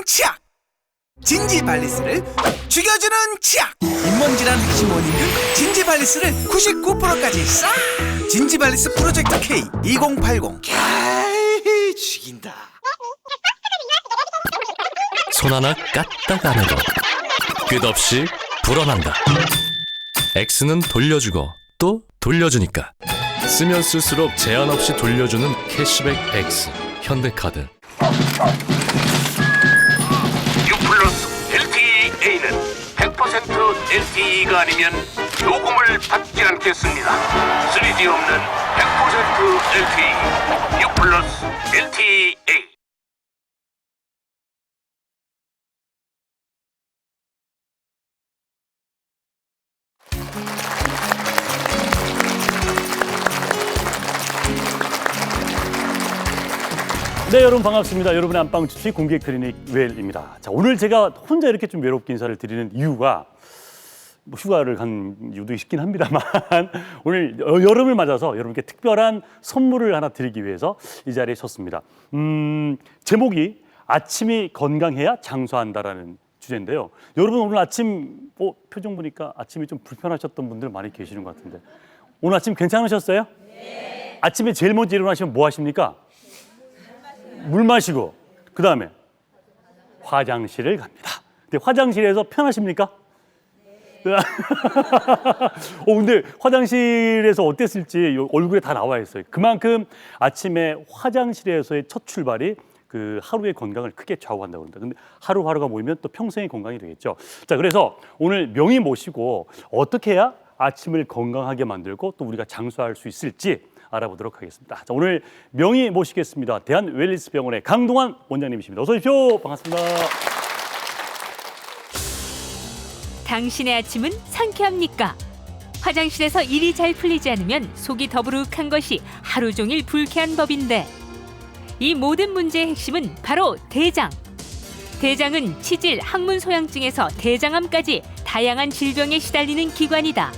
치약. 진지발리스를 죽여주는 치약. 잇몸질환 핵심 원인균 진지발리스를 99%까지 싹. 진지발리스 프로젝트 K 2080. 죽인다. 손 하나 까딱 안 해도 끝없이 불어난다. X는 돌려주고 또 돌려주니까 쓰면 쓸수록 제한 없이 돌려주는 캐시백 X 현대카드. U+ LTEA는 100% LTE가 아니면 요금을 받지 않겠습니다. 3G 없는 100% LTE U+ LTEA. 네, 여러분 반갑습니다. 여러분의 안방 주식 공개 클리닉 웰입니다. 자, 오늘 제가 혼자 이렇게 좀 외롭게 인사를 드리는 이유가 뭐 휴가를 간 이유도 있긴 합니다만 오늘 여름을 맞아서 여러분께 특별한 선물을 하나 드리기 위해서 이 자리에 섰습니다. 제목이 아침이 건강해야 장수한다라는 주제인데요. 여러분 오늘 아침 표정 보니까 아침이 좀 불편하셨던 분들 많이 계시는 것 같은데 오늘 아침 괜찮으셨어요? 네. 아침에 제일 먼저 일어나시면 뭐 하십니까? 물 마시고 그 다음에 화장실을 갑니다. 근데 화장실에서 편하십니까? 네. 근데 화장실에서 어땠을지 얼굴에 다 나와 있어요. 그만큼 아침에 화장실에서의 첫 출발이 그 하루의 건강을 크게 좌우한다고 합니다. 근데 하루하루가 모이면 또 평생의 건강이 되겠죠. 자, 그래서 오늘 명의 모시고 어떻게 해야 아침을 건강하게 만들고 또 우리가 장수할 수 있을지 알아보도록 하겠습니다. 자, 오늘 명의 모시겠습니다. 대한웰니스병원의 강동환 원장님이십니다. 어서 오십시오. 반갑습니다. 당신의 아침은 상쾌합니까? 화장실에서 일이 잘 풀리지 않으면 속이 더부룩한 것이 하루 종일 불쾌한 법인데 이 모든 문제의 핵심은 바로 대장. 대장은 치질, 항문 소양증에서 대장암까지 다양한 질병에 시달리는 기관이다.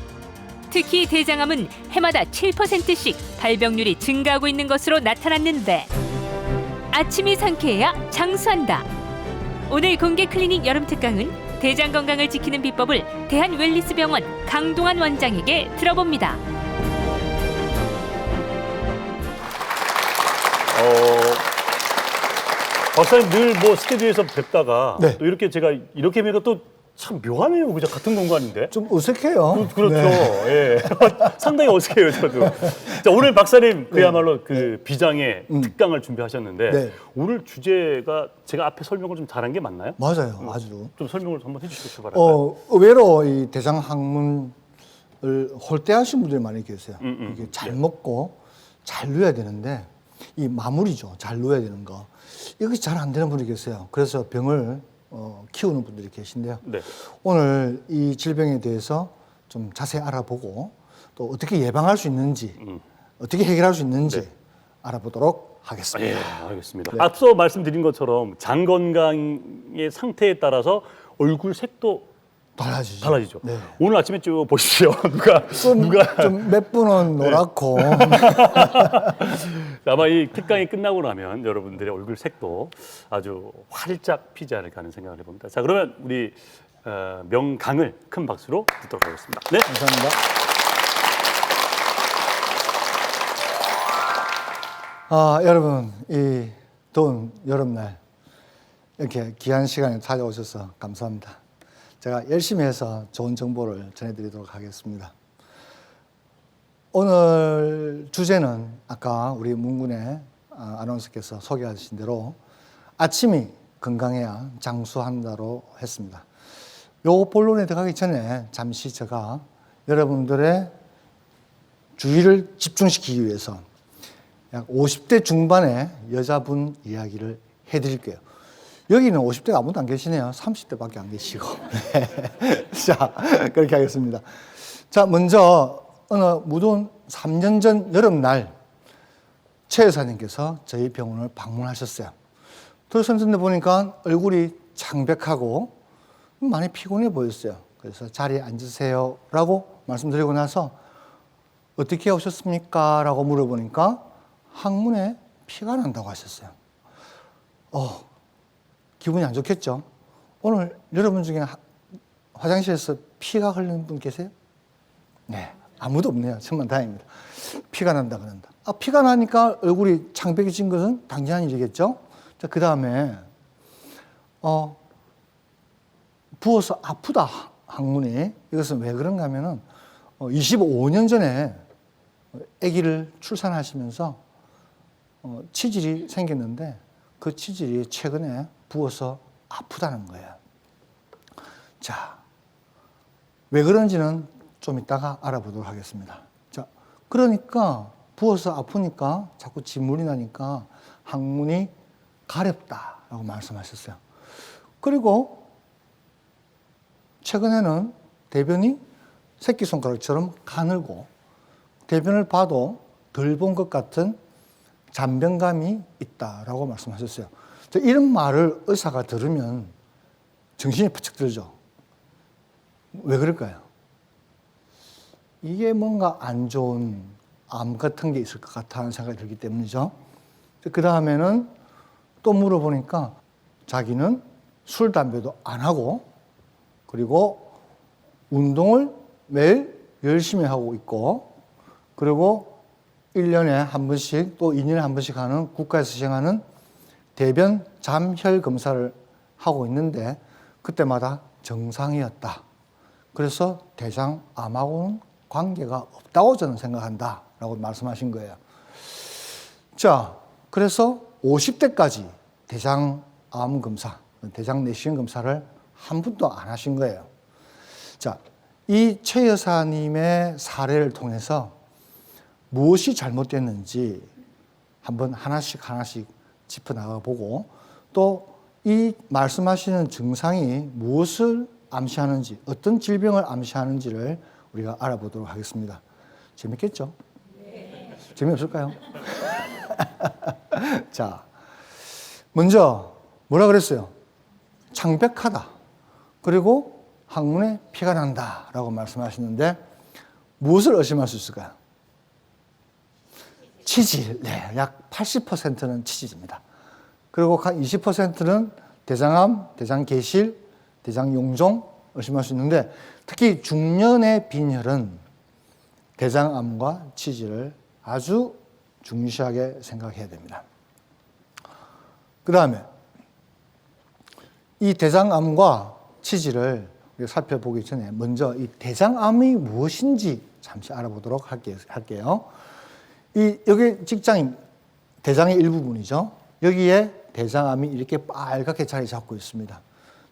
특히 대장암은 해마다 7%씩 발병률이 증가하고 있는 것으로 나타났는데 아침이 상쾌해야 장수한다. 오늘 공개 클리닉 여름 특강은 대장 건강을 지키는 비법을 대한웰니스병원 강동환 원장에게 들어봅니다. 박사님 늘 뭐 스튜디오에서 뵙다가 네. 또 이렇게 제가 이렇게 뵈니까 또 참 묘하네요. 그죠? 같은 공간인데. 좀 어색해요. 그렇죠. 네. 예. 상당히 어색해요, 저도. 자, 오늘 박사님 그야말로 그 비장의 특강을 준비하셨는데 네. 오늘 주제가 제가 앞에 설명을 좀 잘한 게 맞나요? 맞아요, 아주. 좀 설명을 한번 해주시겠어요, 바랄까요? 의외로 이 대장 항문을 홀대하신 분들이 많이 계세요. 이게 잘 네. 먹고 잘 누워야 되는데 이 마무리죠. 잘 누워야 되는 거. 이것이 잘 안 되는 분이 계세요. 그래서 병을 키우는 분들이 계신데요. 네. 오늘 이 질병에 대해서 좀 자세히 알아보고 또 어떻게 예방할 수 있는지, 어떻게 해결할 수 있는지 네. 알아보도록 하겠습니다. 예, 알겠습니다. 네. 앞서 말씀드린 것처럼 장 건강의 상태에 따라서 얼굴 색도 달라지죠. 네. 오늘 아침에 쭉 보십시오. 누가 좀 몇 분은 노랗고 아마 이 특강이 끝나고 나면 여러분들의 얼굴 색도 아주 활짝 피지 않을까 하는 생각을 해봅니다. 자, 그러면 우리 명강을 큰 박수로 듣도록 하겠습니다. 네, 감사합니다. 여러분, 이 더운 여름날 이렇게 귀한 시간에 찾아오셔서 감사합니다. 제가 열심히 해서 좋은 정보를 전해드리도록 하겠습니다. 오늘 주제는 아까 우리 문근의 아나운서께서 소개하신 대로 아침이 건강해야 장수한다로 했습니다. 요 본론에 들어가기 전에 잠시 제가 여러분들의 주의를 집중시키기 위해서 약 50대 중반의 여자분 이야기를 해드릴게요. 여기는 50대가 아무도 안 계시네요. 30대밖에 안 계시고. 네. 자, 그렇게 하겠습니다. 자, 먼저 어느 무더운 3년 전 여름날 최 여사님께서 저희 병원을 방문하셨어요. 들어섰는데 보니까 얼굴이 창백하고 많이 피곤해 보였어요. 그래서 자리에 앉으세요 라고 말씀드리고 나서 어떻게 오셨습니까? 라고 물어보니까 항문에 피가 난다고 하셨어요. 기분이 안 좋겠죠? 오늘 여러분 중에 화장실에서 피가 흘리는 분 계세요? 네, 아무도 없네요. 정말 다행입니다. 피가 난다 그런다. 피가 나니까 얼굴이 창백해진 것은 당연한 일이겠죠? 자, 그 다음에 부어서 아프다 항문이. 이것은 왜 그런가 하면은 25년 전에 아기를 출산하시면서 치질이 생겼는데 그 치질이 최근에 부어서 아프다는 거예요. 자, 왜 그런지는 좀 이따가 알아보도록 하겠습니다. 자, 그러니까 부어서 아프니까 자꾸 진물이 나니까 항문이 가렵다라고 말씀하셨어요. 그리고 최근에는 대변이 새끼손가락처럼 가늘고 대변을 봐도 덜 본 것 같은 잔변감이 있다라고 말씀하셨어요. 이런 말을 의사가 들으면 정신이 퍼쩍 들죠. 왜 그럴까요? 이게 뭔가 안 좋은 암 같은 게 있을 것 같다는 생각이 들기 때문이죠. 그 다음에는 또 물어보니까 자기는 술, 담배도 안 하고 그리고 운동을 매일 열심히 하고 있고 그리고 1년에 한 번씩 또 2년에 한 번씩 하는 국가에서 시행하는 대변 잠혈 검사를 하고 있는데 그때마다 정상이었다. 그래서 대장암하고는 관계가 없다고 저는 생각한다 라고 말씀하신 거예요. 자, 그래서 50대까지 대장암 검사, 대장 내시경 검사를 한 번도 안 하신 거예요. 자, 이 최 여사님의 사례를 통해서 무엇이 잘못됐는지 한번 하나씩 짚어나가 보고 또 이 말씀하시는 증상이 무엇을 암시하는지 어떤 질병을 암시하는지를 우리가 알아보도록 하겠습니다. 재밌겠죠? 네. 재미없을까요? 자, 먼저 뭐라 그랬어요? 창백하다. 그리고 항문에 피가 난다라고 말씀하시는데 무엇을 의심할 수 있을까요? 치질. 네, 약 80%는 치질입니다. 그리고 한 20%는 대장암, 대장계실, 대장용종 의심할 수 있는데 특히 중년의 빈혈은 대장암과 치질을 아주 중시하게 생각해야 됩니다. 그 다음에 이 대장암과 치질을 살펴보기 전에 먼저 이 대장암이 무엇인지 잠시 알아보도록 할게요. 여기 직장이 대장의 일부분이죠. 여기에 대장암이 이렇게 빨갛게 자리 잡고 있습니다.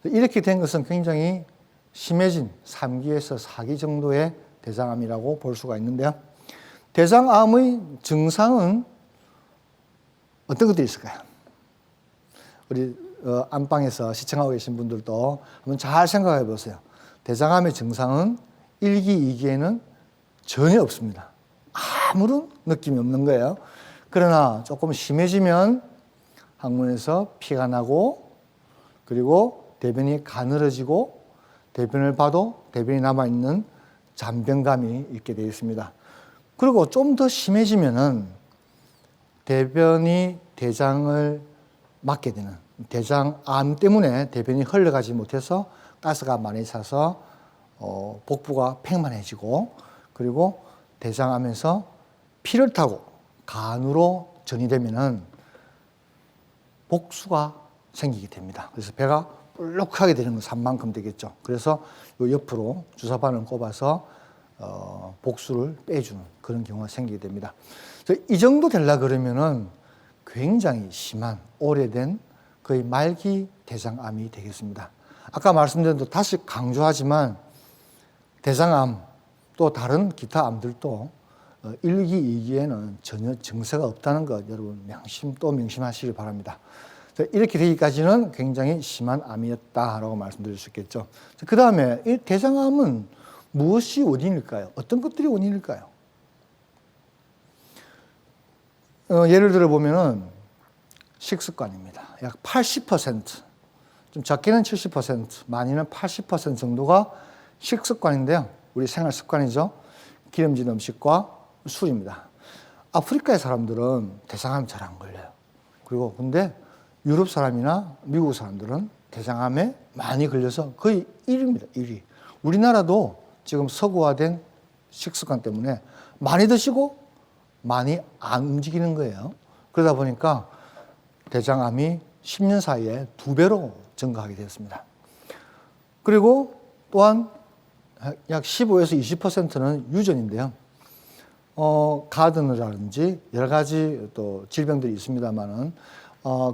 이렇게 된 것은 굉장히 심해진 3기에서 4기 정도의 대장암이라고 볼 수가 있는데요. 대장암의 증상은 어떤 것들이 있을까요? 우리 안방에서 시청하고 계신 분들도 한번 잘 생각해 보세요. 대장암의 증상은 1기, 2기에는 전혀 없습니다. 아무런 느낌이 없는 거예요. 그러나 조금 심해지면 항문에서 피가 나고 그리고 대변이 가늘어지고 대변을 봐도 대변이 남아있는 잔변감이 있게 되어 있습니다. 그리고 좀 더 심해지면은 대변이 대장을 막게 되는 대장암 때문에 대변이 흘러가지 못해서 가스가 많이 차서 복부가 팽만해지고 그리고 대장암에서 피를 타고 간으로 전이되면은 복수가 생기게 됩니다. 그래서 배가 볼록하게 되는 건 산만큼 되겠죠. 그래서 요 옆으로 주사바늘 꼽아서 복수를 빼주는 그런 경우가 생기게 됩니다. 이 정도 되려 그러면은 굉장히 심한 오래된 거의 말기 대장암이 되겠습니다. 아까 말씀드린 대로 다시 강조하지만 대장암 또 다른 기타 암들도 1기, 2기에는 전혀 증세가 없다는 것 여러분 명심하시길 바랍니다. 이렇게 되기까지는 굉장히 심한 암이었다라고 말씀드릴 수 있겠죠. 그 다음에 이 대장암은 무엇이 원인일까요? 어떤 것들이 원인일까요? 예를 들어 보면은 식습관입니다. 약 80%, 좀 적게는 70%, 많이는 80% 정도가 식습관인데요. 우리 생활 습관이죠. 기름진 음식과 술입니다. 아프리카의 사람들은 대장암 잘 안 걸려요. 그리고 근데 유럽 사람이나 미국 사람들은 대장암에 많이 걸려서 거의 1위입니다. 1위. 우리나라도 지금 서구화된 식습관 때문에 많이 드시고 많이 안 움직이는 거예요. 그러다 보니까 대장암이 10년 사이에 2배로 증가하게 되었습니다. 그리고 또한 약 15에서 20%는 유전인데요. 가드너라든지 여러 가지 또 질병들이 있습니다만은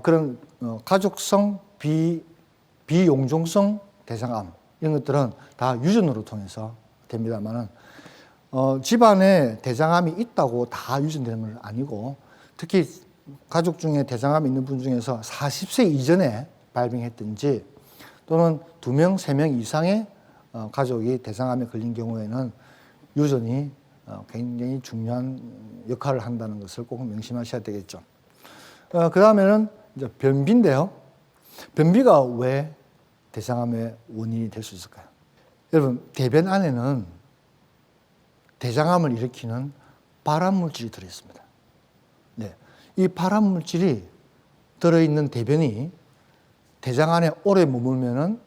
그런 가족성 비용종성 대장암 이런 것들은 다 유전으로 통해서 됩니다만은 집안에 대장암이 있다고 다 유전되는 건 아니고 특히 가족 중에 대장암이 있는 분 중에서 40세 이전에 발병했든지 또는 2명, 3명 이상의 가족이 대장암에 걸린 경우에는 유전이 굉장히 중요한 역할을 한다는 것을 꼭 명심하셔야 되겠죠. 그 다음에는 이제 변비인데요. 변비가 왜 대장암의 원인이 될 수 있을까요? 여러분, 대변 안에는 대장암을 일으키는 발암물질이 들어있습니다. 네, 이 발암물질이 들어있는 대변이 대장 안에 오래 머물면은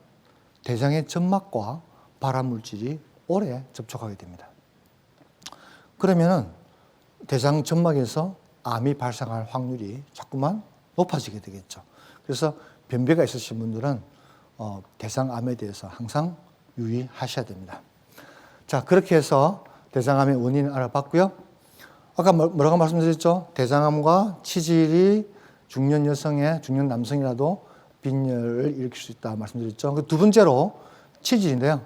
대장의 점막과 발암물질이 오래 접촉하게 됩니다. 그러면은 대장 점막에서 암이 발생할 확률이 자꾸만 높아지게 되겠죠. 그래서 변비가 있으신 분들은 대장암에 대해서 항상 유의하셔야 됩니다. 자, 그렇게 해서 대장암의 원인을 알아봤고요. 아까 뭐라고 말씀드렸죠? 대장암과 치질이 중년 여성의 중년 남성이라도 빈혈을 일으킬 수 있다 말씀드렸죠. 그 두 번째로 치질인데요.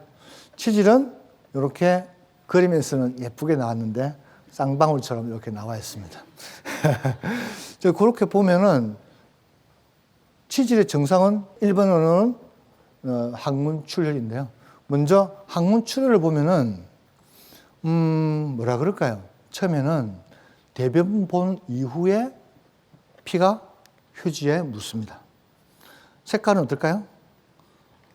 치질은 이렇게 그림에서는 예쁘게 나왔는데 쌍방울처럼 이렇게 나와 있습니다. 그렇게 보면은 치질의 정상은 1번으로는 항문출혈인데요. 먼저 항문출혈을 보면은 뭐라 그럴까요? 처음에는 대변 본 이후에 피가 휴지에 묻습니다. 색깔은 어떨까요?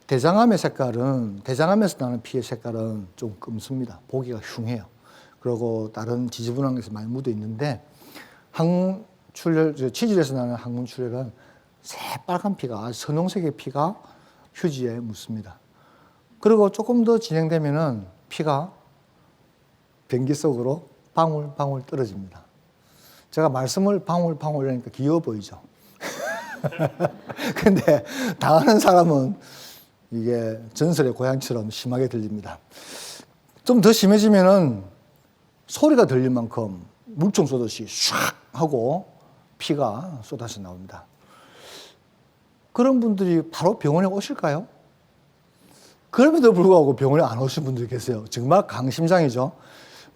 대장암의 색깔은, 대장암에서 나는 피의 색깔은 좀 검습니다. 보기가 흉해요. 그리고 다른 지저분한 것이 많이 묻어 있는데, 항문출혈, 치질에서 나는 항문출혈은 새빨간 피가, 선홍색의 피가 휴지에 묻습니다. 그리고 조금 더 진행되면은 피가 변기 속으로 방울방울 떨어집니다. 제가 말씀을 방울방울 하니까 귀여워 보이죠? 근데 당하는 사람은 이게 전설의 고향처럼 심하게 들립니다. 좀 더 심해지면은 소리가 들릴 만큼 물총 쏘듯이 샥 하고 피가 쏟아져 나옵니다. 그런 분들이 바로 병원에 오실까요? 그럼에도 불구하고 병원에 안 오신 분들이 계세요. 정말 강심장이죠.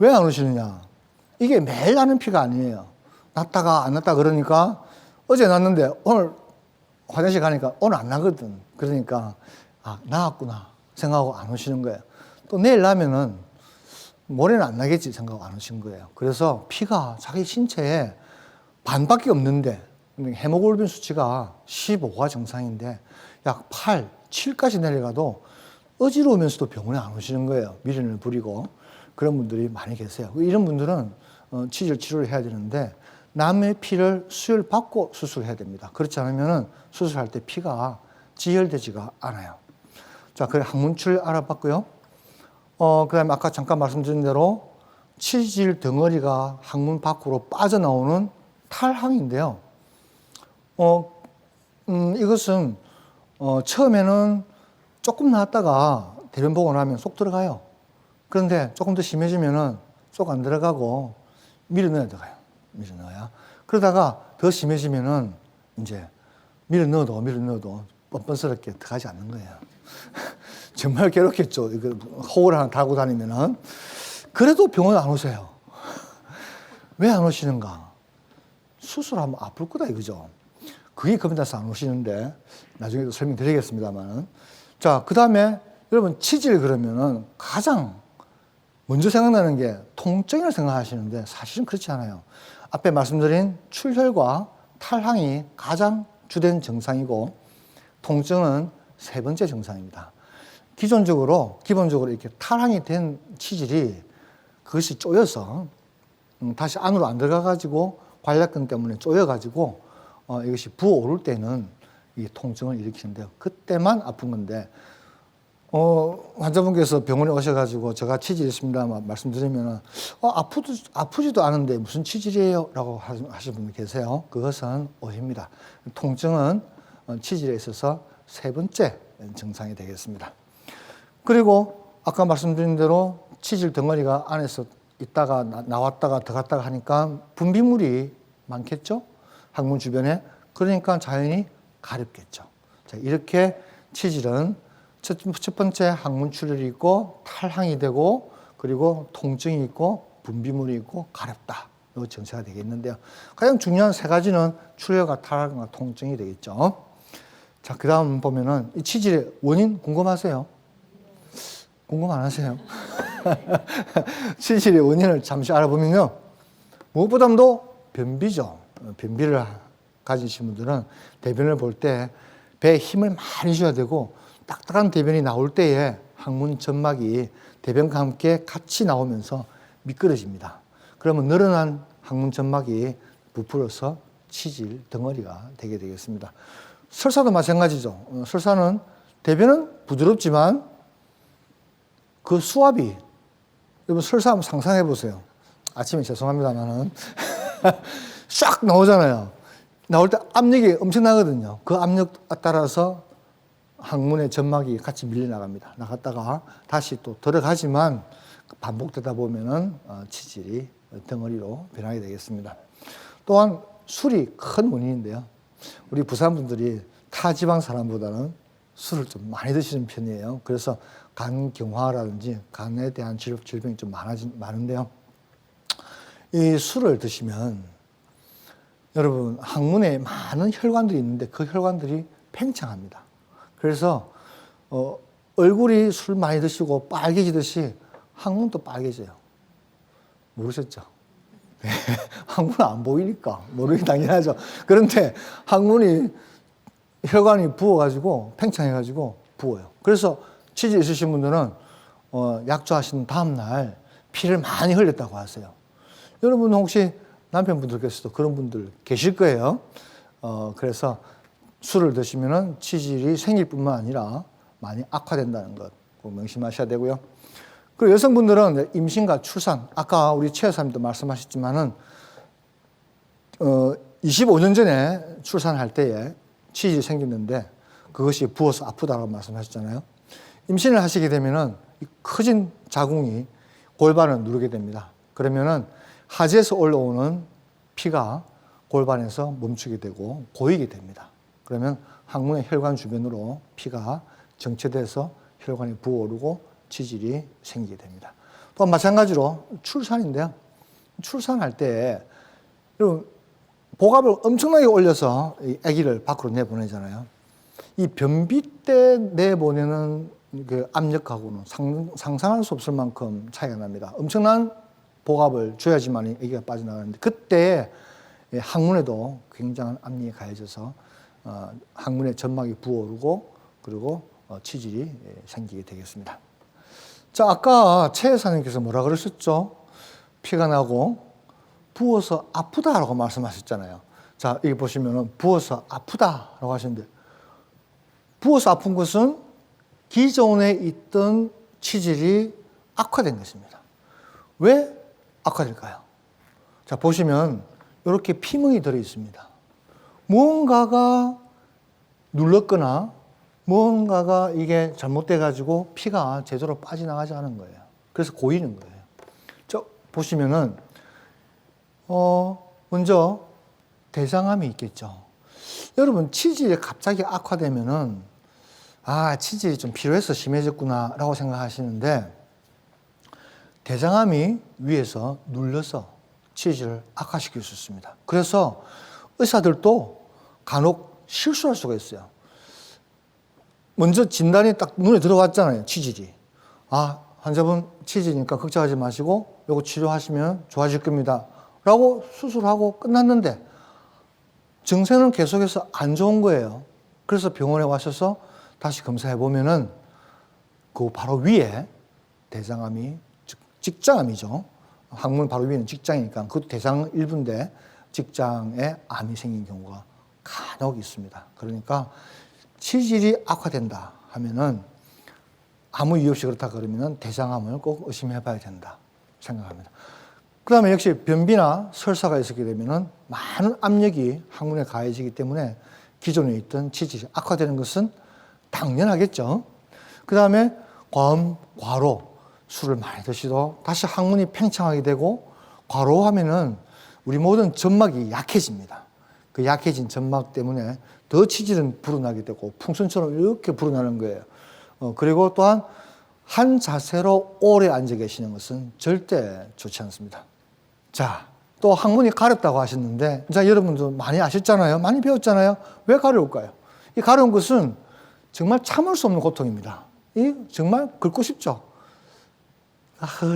왜 안 오시느냐? 이게 매일 나는 피가 아니에요. 났다가 안 났다 그러니까 어제 났는데 오늘 화장실 가니까 오늘 안 나거든. 그러니까 아, 나았구나 생각하고 안 오시는 거예요. 또 내일 나면은 모레는 안 나겠지 생각하고 안 오신 거예요. 그래서 피가 자기 신체에 반밖에 없는데 헤모글로빈 수치가 15가 정상인데 약 8, 7까지 내려가도 어지러우면서도 병원에 안 오시는 거예요. 미련을 부리고. 그런 분들이 많이 계세요. 이런 분들은 치질 치료를 해야 되는데 남의 피를 수혈받고 수술해야 됩니다. 그렇지 않으면 수술할 때 피가 지혈되지가 않아요. 자, 그래 항문출혈 알아봤고요. 그 다음에 아까 잠깐 말씀드린 대로 치질 덩어리가 항문 밖으로 빠져나오는 탈항인데요. 이것은 처음에는 조금 나왔다가 대변 보고 나면 쏙 들어가요. 그런데 조금 더 심해지면은 쏙 안 들어가고 밀어 넣어야 들어가요. 밀어 넣어야. 그러다가 더 심해지면은 이제 밀어 넣어도 뻔뻔스럽게 들어가지 않는 거예요. 정말 괴롭겠죠. 이거 호흡을 하나 달고 다니면은. 그래도 병원 안 오세요. 왜 안 오시는가? 수술하면 아플 거다 이거죠. 그게 겁나서 안 오시는데 나중에도 설명드리겠습니다만. 자, 그 다음에 여러분 치질 그러면은 가장 먼저 생각나는 게 통증이라고 생각하시는데 사실은 그렇지 않아요. 앞에 말씀드린 출혈과 탈항이 가장 주된 증상이고 통증은 세 번째 증상입니다. 기본적으로 이렇게 탈항이 된 치질이 그것이 쪼여서 다시 안으로 안 들어가가지고 관략근 때문에 쪼여가지고 이것이 부어오를 때는 이 통증을 일으키는데요. 그때만 아픈 건데 환자분께서 병원에 오셔가지고 제가 치질이 있습니다 말씀드리면 아프지도 않은데 무슨 치질이에요? 라고 하시는 분이 계세요. 그것은 오해입니다. 통증은 치질에 있어서 세 번째 증상이 되겠습니다. 그리고 아까 말씀드린 대로 치질 덩어리가 안에서 있다가 나왔다가 들어갔다가 하니까 분비물이 많겠죠? 항문 주변에. 그러니까 자연히 가렵겠죠. 자, 이렇게 치질은 첫 번째 항문 출혈이 있고 탈항이 되고 그리고 통증이 있고 분비물이 있고 가렵다. 이 증세가 되겠는데요. 가장 중요한 세 가지는 출혈과 탈항과 통증이 되겠죠. 자, 그 다음 보면은 이 치질의 원인 궁금하세요? 궁금 안 하세요? 치질의 원인을 잠시 알아보면요. 무엇보다도 변비죠. 변비를 가지신 분들은 대변을 볼 때 배에 힘을 많이 줘야 되고 딱딱한 대변이 나올 때에 항문 점막이 대변과 함께 같이 나오면서 미끄러집니다. 그러면 늘어난 항문 점막이 부풀어서 치질 덩어리가 되게 되겠습니다. 설사도 마찬가지죠. 설사는 대변은 부드럽지만 그 수압이, 여러분 설사 한번 상상해 보세요. 아침에 죄송합니다만은 쫙 나오잖아요. 나올 때 압력이 엄청나거든요. 그 압력 따라서 항문의 점막이 같이 밀려나갑니다. 나갔다가 다시 또 들어가지만 반복되다 보면은 치질이 덩어리로 변하게 되겠습니다. 또한 술이 큰 원인인데요. 우리 부산 분들이 타 지방 사람보다는 술을 좀 많이 드시는 편이에요. 그래서 간경화라든지 간에 대한 질병이 좀 많은데요. 이 술을 드시면 여러분 항문에 많은 혈관들이 있는데 그 혈관들이 팽창합니다. 그래서 얼굴이 술 많이 드시고 빨개지듯이 항문도 빨개져요. 모르셨죠? 네. 항문은 안 보이니까 모르기 당연하죠. 그런데 항문이 혈관이 부어가지고 팽창해가지고 부어요. 그래서 치질 있으신 분들은 약조하신 다음날 피를 많이 흘렸다고 하세요. 여러분 혹시 남편분들께서도 그런 분들 계실 거예요. 그래서 술을 드시면 치질이 생길 뿐만 아니라 많이 악화된다는 것 꼭 명심하셔야 되고요. 그리고 여성분들은 임신과 출산, 아까 우리 최 여사님도 말씀하셨지만은 25년 전에 출산할 때에 치질이 생겼는데 그것이 부어서 아프다고 말씀하셨잖아요. 임신을 하시게 되면은 커진 자궁이 골반을 누르게 됩니다. 그러면은 하지에서 올라오는 피가 골반에서 멈추게 되고 고이게 됩니다. 그러면 항문의 혈관 주변으로 피가 정체돼서 혈관이 부어오르고 치질이 생기게 됩니다. 또 마찬가지로 출산인데요. 출산할 때 여러분 복압을 엄청나게 올려서 이 아기를 밖으로 내보내잖아요. 이 변비 때 내보내는 그 압력하고는 상상할 수 없을 만큼 차이가 납니다. 엄청난 복압을 줘야지만 아기가 빠져나가는데 그때 항문에도 굉장한 압력이 가해져서 항문의 점막이 부어오르고 그리고 치질이 생기게 되겠습니다. 자, 아까 최 여사님께서 뭐라 그러셨죠? 피가 나고 부어서 아프다라고 말씀하셨잖아요. 자, 여기 보시면은 부어서 아프다라고 하시는데 부어서 아픈 것은 기존에 있던 치질이 악화된 것입니다. 왜 악화될까요? 자, 보시면 이렇게 피멍이 들어 있습니다. 무언가가 눌렀거나 무언가가 이게 잘못돼가지고 피가 제대로 빠져나가지 않은 거예요. 그래서 고이는 거예요. 저 보시면은 먼저 대장암이 있겠죠. 여러분 치질이 갑자기 악화되면은 치질이 좀 필요해서 심해졌구나라고 생각하시는데 대장암이 위에서 눌러서 치질을 악화시킬 수 있습니다. 그래서 의사들도 간혹 실수할 수가 있어요. 먼저 진단이 딱 눈에 들어왔잖아요. 치질이. 환자분 치질이니까 걱정하지 마시고 요거 치료하시면 좋아질 겁니다. 라고 수술하고 끝났는데 증세는 계속해서 안 좋은 거예요. 그래서 병원에 와셔서 다시 검사해 보면은 그 바로 위에 대장암이 직장암이죠. 항문 바로 위에는 직장이니까 그것도 대장 일부인데 직장에 암이 생긴 경우가 간혹 있습니다. 그러니까 치질이 악화된다 하면은 아무 이유 없이 그렇다 그러면은 대장암을 꼭 의심해 봐야 된다 생각합니다. 그 다음에 역시 변비나 설사가 있었게 되면은 많은 압력이 항문에 가해지기 때문에 기존에 있던 치질이 악화되는 것은 당연하겠죠. 그 다음에 과음, 과로, 술을 많이 드시도 다시 항문이 팽창하게 되고 과로하면은 우리 모든 점막이 약해집니다. 그 약해진 점막 때문에 더 치질은 불어나게 되고 풍선처럼 이렇게 불어나는 거예요. 그리고 또한 한 자세로 오래 앉아 계시는 것은 절대 좋지 않습니다. 자, 또 항문이 가렵다고 하셨는데, 자, 여러분도 많이 아셨잖아요. 많이 배웠잖아요. 왜 가려울까요? 이 가려운 것은 정말 참을 수 없는 고통입니다. 이 정말 긁고 싶죠?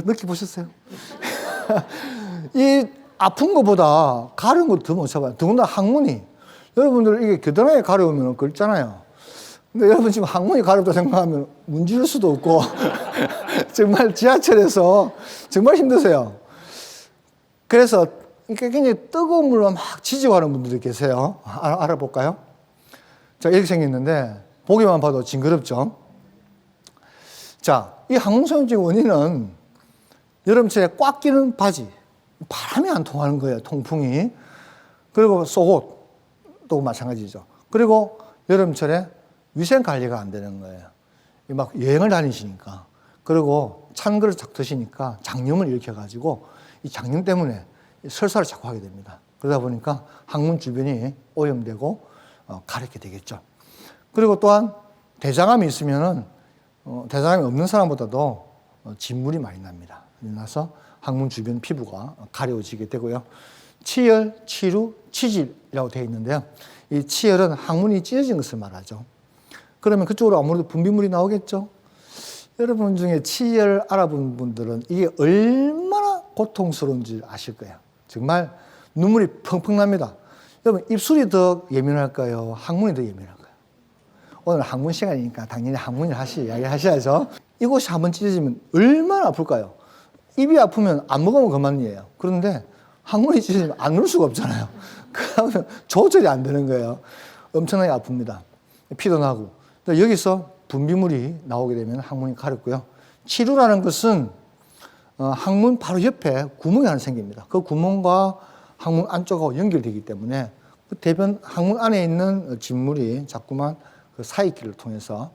느껴보셨어요? 이 아픈 것보다 가려운 거 더 못 참아요. 더군다나 항문이. 여러분들 이게 겨드랑이에 가려우면 긁잖아요. 근데 여러분 지금 항문이 가렵다 생각하면 문지를 수도 없고 정말 지하철에서 정말 힘드세요. 그래서 굉장히 뜨거운 물로 막 지지고 하는 분들이 계세요. 알아볼까요? 자, 이렇게 생겼는데 보기만 봐도 징그럽죠? 자, 이 항문소염증 원인은 여름철에 꽉 끼는 바지, 바람이 안 통하는 거예요, 통풍이. 그리고 속옷도 마찬가지죠. 그리고 여름철에 위생 관리가 안 되는 거예요. 막 여행을 다니시니까. 그리고 찬 거를 자꾸 드시니까 장염을 일으켜가지고 이 장염 때문에 설사를 자꾸 하게 됩니다. 그러다 보니까 항문 주변이 오염되고 가렵게 되겠죠. 그리고 또한 대장암이 있으면은 대장암이 없는 사람보다도 진물이 많이 납니다. 나서 항문 주변 피부가 가려워지게 되고요. 치열, 치루, 치질이라고 되어 있는데요. 이 치열은 항문이 찢어진 것을 말하죠. 그러면 그쪽으로 아무래도 분비물이 나오겠죠. 여러분 중에 치열 알아본 분들은 이게 얼마나 고통스러운지 아실 거예요. 정말 눈물이 펑펑 납니다. 여러분 입술이 더 예민할까요? 항문이 더 예민할까요? 오늘 항문 시간이니까 당연히 항문을 이야기 하셔야죠. 이곳이 한번 찢어지면 얼마나 아플까요? 입이 아프면 안 먹으면 그만이에요. 그런데 항문이 찢어지면 안 누를 수가 없잖아요. 그러면 조절이 안 되는 거예요. 엄청나게 아픕니다. 피도 나고. 여기서 분비물이 나오게 되면 항문이 가렵고요. 치루라는 것은 항문 바로 옆에 구멍이 하나 생깁니다. 그 구멍과 항문 안쪽하고 연결되기 때문에 그 대변 항문 안에 있는 진물이 자꾸만 그 사이길을 통해서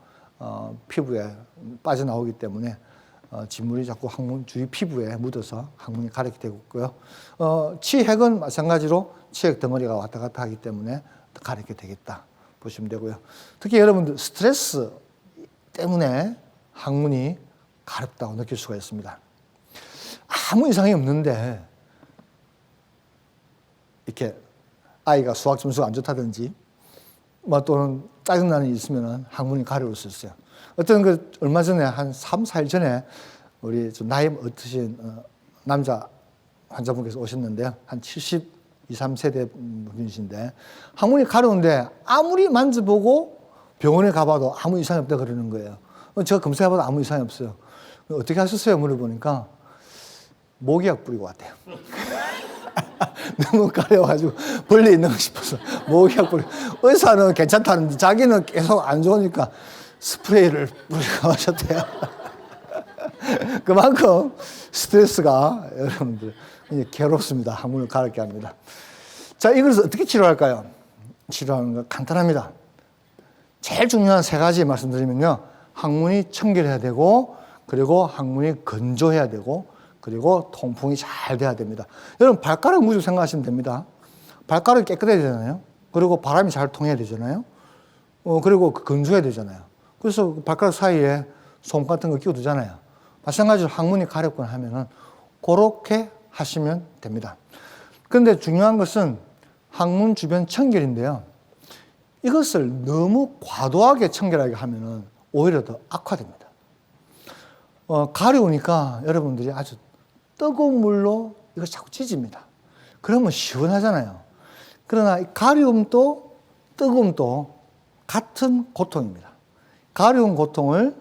피부에 빠져나오기 때문에 진물이 자꾸 항문 주위 피부에 묻어서 항문이 가렵게 되고 있고요. 치핵은 마찬가지로 치핵 덩어리가 왔다 갔다 하기 때문에 가렵게 되겠다 보시면 되고요. 특히 여러분들 스트레스 때문에 항문이 가렵다고 느낄 수가 있습니다. 아무 이상이 없는데 이렇게 아이가 수학 점수가 안 좋다든지 또는 짜증나는 일이 있으면 항문이 가려울 수 있어요. 어떤 얼마 전에 한 3, 4일 전에 우리 좀 나이 어떠신 남자 환자분께서 오셨는데요. 한 72, 3세대 분이신데 항문이 가려운데 아무리 만져보고 병원에 가봐도 아무 이상이 없다 그러는 거예요. 제가 검사해봐도 아무 이상이 없어요. 어떻게 하셨어요? 물어보니까 모기약 뿌리고 왔대요. 너무 가려워가지고 벌레 있는 거 싶어서 모기약 뿌리고. 의사는 괜찮다는데 자기는 계속 안 좋으니까 스프레이를 뿌리고 하셨대요. 그만큼 스트레스가 여러분들 괴롭습니다. 항문을 가렵게 합니다. 자, 이것을 어떻게 치료할까요? 치료하는 건 간단합니다. 제일 중요한 세 가지 말씀드리면요. 항문이 청결해야 되고, 그리고 항문이 건조해야 되고, 그리고 통풍이 잘 돼야 됩니다. 여러분 발가락 무조 생각하시면 됩니다. 발가락이 깨끗해야 되잖아요. 그리고 바람이 잘 통해야 되잖아요. 그리고 건조해야 되잖아요. 그래서 발가락 사이에 솜 같은 거 끼워두잖아요. 마찬가지로 항문이 가렵거나 하면은 그렇게 하시면 됩니다. 그런데 중요한 것은 항문 주변 청결인데요. 이것을 너무 과도하게 청결하게 하면은 오히려 더 악화됩니다. 가려우니까 여러분들이 아주 뜨거운 물로 이거 자꾸 찢습니다. 그러면 시원하잖아요. 그러나 가려움도 뜨거움도 같은 고통입니다. 가려운 고통을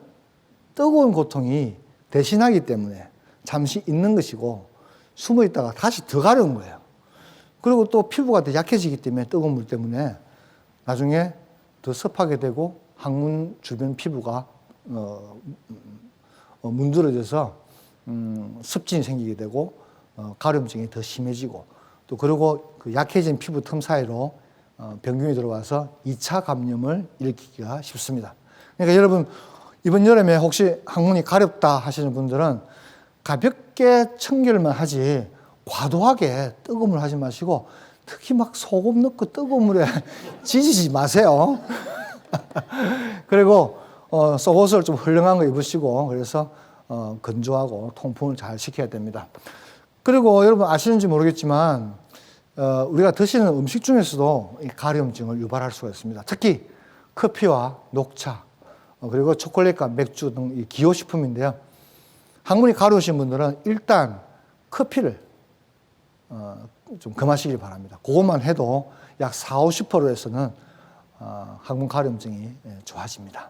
뜨거운 고통이 대신하기 때문에 잠시 있는 것이고 숨어 있다가 다시 더 가려운 거예요. 그리고 또 피부가 더 약해지기 때문에 뜨거운 물 때문에 나중에 더 습하게 되고 항문 주변 피부가 문드러져서 습진이 생기게 되고 가려움증이 더 심해지고 또 그리고 그 약해진 피부 틈 사이로 병균이 들어와서 2차 감염을 일으키기가 쉽습니다. 그러니까 여러분 이번 여름에 혹시 항문이 가렵다 하시는 분들은 가볍게 청결만 하지 과도하게 뜨거운 물 하지 마시고 특히 막 소금 넣고 뜨거운 물에 지지지 마세요. 그리고 속옷을 좀 헐렁한 거 입으시고 그래서 건조하고 통풍을 잘 시켜야 됩니다. 그리고 여러분 아시는지 모르겠지만 우리가 드시는 음식 중에서도 이 가려움증을 유발할 수가 있습니다. 특히 커피와 녹차 그리고 초콜릿과 맥주 등 이 기호식품인데요. 항문이 가려우신 분들은 일단 커피를 좀 금하시길 바랍니다. 그것만 해도 약 40~50%에서는 항문 가려움증이 좋아집니다.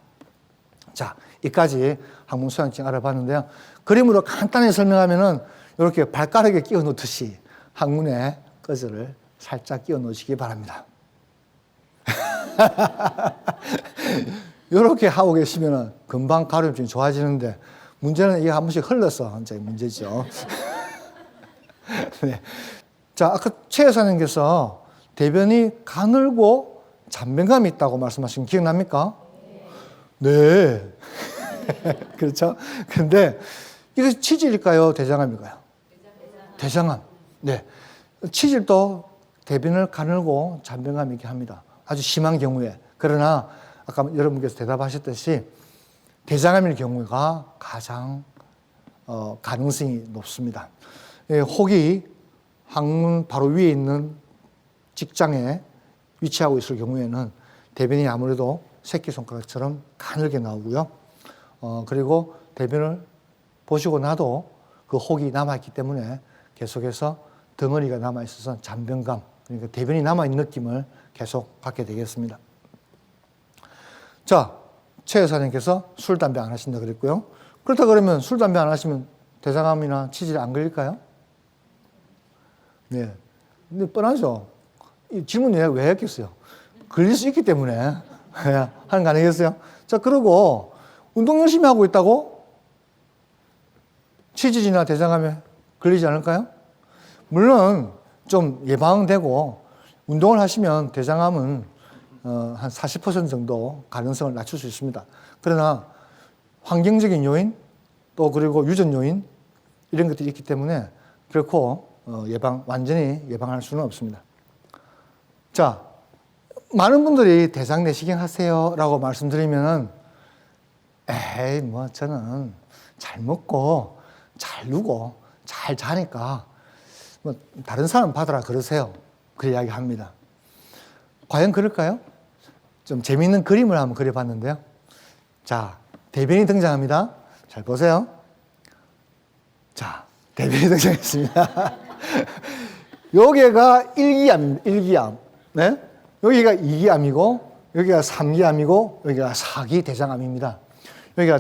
자, 이까지 항문 소양증 알아봤는데요. 그림으로 간단히 설명하면은 이렇게 발가락에 끼워 놓듯이 항문에 거즈를 살짝 끼워 놓으시기 바랍니다. 이렇게 하고 계시면은 금방 가려움증이 좋아지는데 문제는 이게 한 번씩 흘러서 이제 문제죠. 네. 자, 아까 최 여사님께서 대변이 가늘고 잔변감이 있다고 말씀하신 거 기억납니까? 네. 그렇죠? 근데 이거 치질일까요? 대장암일까요? 대장암. 네. 치질도 대변을 가늘고 잔변감이 있게 합니다. 아주 심한 경우에. 그러나 아까 여러분께서 대답하셨듯이 대장암일 경우가 가장 가능성이 높습니다. 혹이 항문 바로 위에 있는 직장에 위치하고 있을 경우에는 대변이 아무래도 새끼손가락처럼 가늘게 나오고요. 그리고 대변을 보시고 나도 그 혹이 남아있기 때문에 계속해서 덩어리가 남아있어서 잔변감, 그러니까 대변이 남아있는 느낌을 계속 갖게 되겠습니다. 자, 최 여사님께서 술, 담배 안 하신다 그랬고요. 그렇다 그러면 술, 담배 안 하시면 대장암이나 치질 안 걸릴까요? 네. 근데 뻔하죠. 이 질문 왜 했겠어요? 걸릴 수 있기 때문에 하는 거 아니겠어요? 자, 그리고 운동 열심히 하고 있다고 치질이나 대장암에 걸리지 않을까요? 물론 좀 예방되고 운동을 하시면 대장암은 한 40% 정도 가능성을 낮출 수 있습니다. 그러나 환경적인 요인 또 그리고 유전 요인 이런 것들이 있기 때문에 결코 완전히 예방할 수는 없습니다. 자, 많은 분들이 대장 내시경 하세요 라고 말씀드리면은 에이 뭐 저는 잘 먹고 잘 누고 잘 자니까 뭐 다른 사람 받으라 그러세요. 그 이야기 합니다. 과연 그럴까요? 좀 재미있는 그림을 한번 그려봤는데요. 자, 대변이 등장합니다. 잘 보세요. 자, 대변이 등장했습니다. 여기가 1기암입니다. 1기암. 네? 여기가 2기암이고, 여기가 3기암이고, 여기가 4기 대장암입니다. 여기가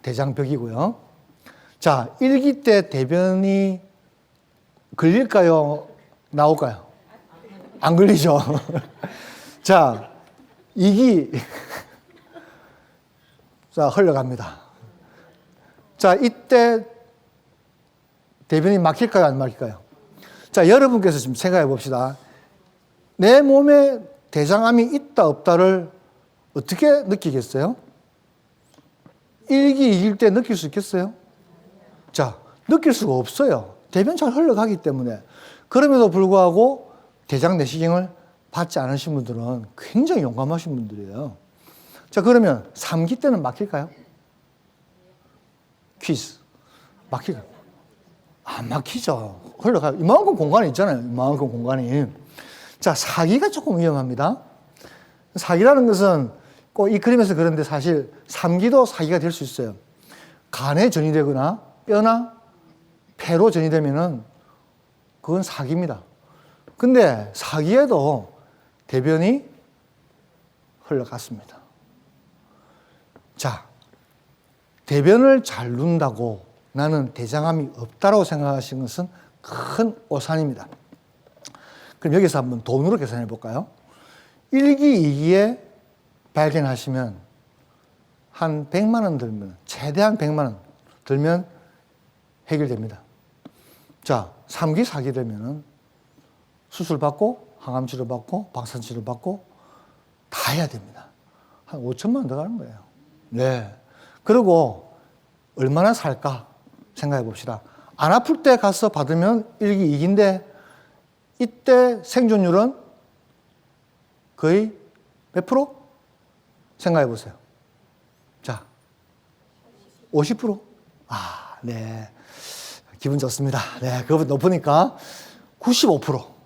대장벽이고요. 자, 1기 때 대변이 걸릴까요? 나올까요? 안 걸리죠. 자, 2기. 자, 흘러갑니다. 자, 이때 대변이 막힐까요? 안 막힐까요? 자, 여러분께서 지금 생각해 봅시다. 내 몸에 대장암이 있다, 없다를 어떻게 느끼겠어요? 1기, 2기일 때 느낄 수 있겠어요? 자, 느낄 수가 없어요. 대변 잘 흘러가기 때문에. 그럼에도 불구하고 대장 내시경을 받지 않으신 분들은 굉장히 용감하신 분들이에요. 자, 그러면 3기 때는 막힐까요? 퀴즈. 막힐까요? 안 막히죠. 흘러가요. 이만큼 공간이 있잖아요. 이만큼 공간이. 자, 4기가 조금 위험합니다. 4기라는 것은 꼭 이 그림에서 그런데 사실 3기도 4기가 될 수 있어요. 간에 전이 되거나 뼈나 폐로 전이 되면은 그건 4기입니다. 근데 4기에도 대변이 흘러갔습니다. 자, 대변을 잘 눈다고 나는 대장암이 없다고 생각하시는 것은 큰 오산입니다. 그럼 여기서 한번 돈으로 계산해 볼까요? 1기, 2기에 발견하시면 한 100만 원 들면, 최대한 100만 원 들면 해결됩니다. 자, 3기, 4기 되면은 수술 받고, 항암 치료 받고, 박산 치료 받고 다 해야 됩니다. 한 5천만 원 더 가는 거예요. 네. 그리고 얼마나 살까 생각해 봅시다. 안 아플 때 가서 받으면 1기, 2기인데 이때 생존율은 거의 몇 프로? 생각해 보세요. 자, 50%? 아, 네. 기분 좋습니다. 네, 그거보다 높으니까 95%.